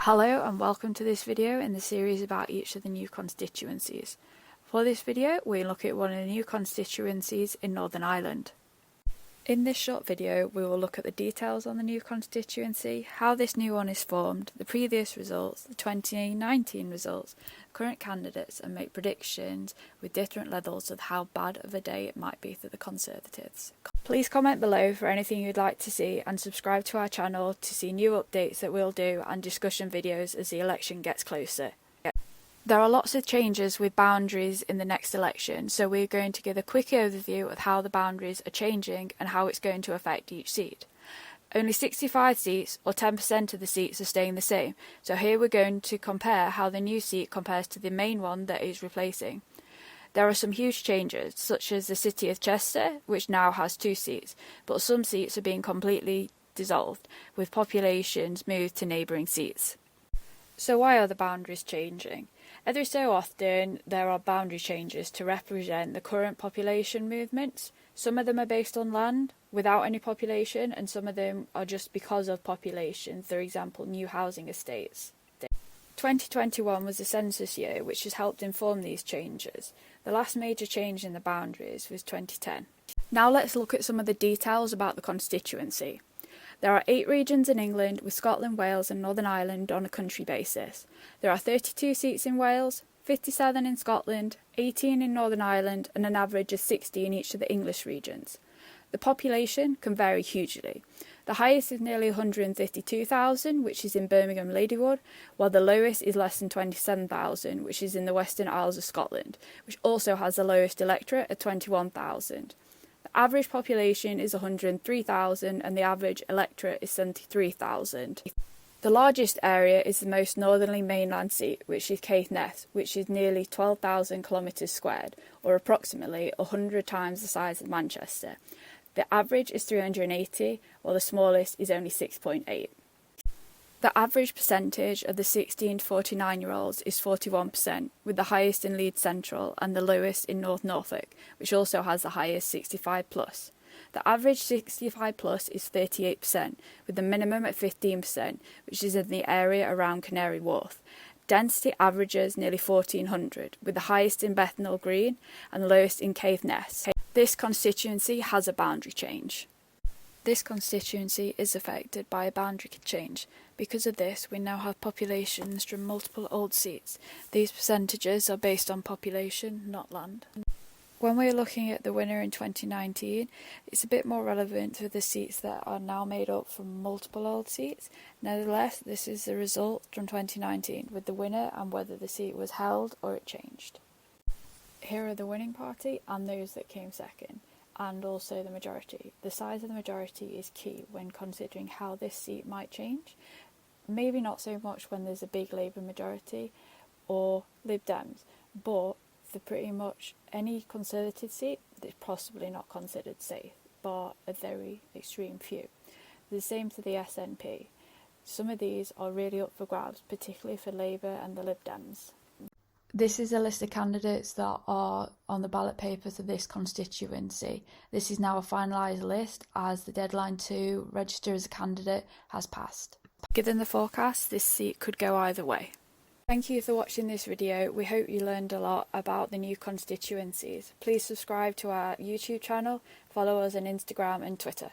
Hello and welcome to this video in the series about each of the new constituencies. For this video we look at one of the new constituencies in Northern Ireland. In this short video we will look at the details on the new constituency, how this new one is formed, the previous results, the 2019 results, current candidates, and make predictions with different levels of how bad of a day it might be for the Conservatives. Please comment below for anything you'd like to see and subscribe to our channel to see new updates that we'll do and discussion videos as the election gets closer. There are lots of changes with boundaries in the next election, so we're going to give a quick overview of how the boundaries are changing and how it's going to affect each seat. Only 65 seats, or 10% of the seats, are staying the same, so here we're going to compare how the new seat compares to the main one that is replacing. There are some huge changes, such as the city of Chester, which now has 2 seats, but some seats are being completely dissolved, with populations moved to neighbouring seats. So why are the boundaries changing? Every so often there are boundary changes to represent the current population movements. Some of them are based on land without any population, and some of them are just because of population, for example new housing estates. 2021 was the census year, which has helped inform these changes. The last major change in the boundaries was 2010. Now let's look at some of the details about the constituency. There are 8 regions in England, with Scotland, Wales and Northern Ireland on a country basis. There are 32 seats in Wales, 57 in Scotland, 18 in Northern Ireland and an average of 60 in each of the English regions. The population can vary hugely. The highest is nearly 152,000, which is in Birmingham Ladywood, while the lowest is less than 27,000, which is in the Western Isles of Scotland, which also has the lowest electorate at 21,000. The average population is 103,000 and the average electorate is 73,000. The largest area is the most northerly mainland seat, which is Caithness, which is nearly 12,000 kilometres squared, or approximately 100 times the size of Manchester. The average is 380, while the smallest is only 6.8. The average percentage of the 16 to 49-year-olds is 41%, with the highest in Leeds Central and the lowest in North Norfolk, which also has the highest 65+. The average 65+ is 38%, with the minimum at 15%, which is in the area around Canary Wharf. Density averages nearly 1,400, with the highest in Bethnal Green and the lowest in Caithness. This constituency has a boundary change. This constituency is affected by a boundary change. Because of this, we now have populations from multiple old seats. These percentages are based on population, not land. When we're looking at the winner in 2019, it's a bit more relevant to the seats that are now made up from multiple old seats. Nevertheless, this is the result from 2019, with the winner and whether the seat was held or it changed. Here are the winning party and those that came second, and also the majority. The size of the majority is key when considering how this seat might change. Maybe not so much when there's a big Labour majority or Lib Dems, but for pretty much any Conservative seat that's possibly not considered safe, bar a very extreme few. The same for the SNP. Some of these are really up for grabs, particularly for Labour and the Lib Dems. This is a list of candidates that are on the ballot paper for this constituency. This is now a finalised list as the deadline to register as a candidate has passed. Given the forecast, this seat could go either way. Thank you for watching this video. We hope you learned a lot about the new constituencies. Please subscribe to our YouTube channel, follow us on Instagram and Twitter.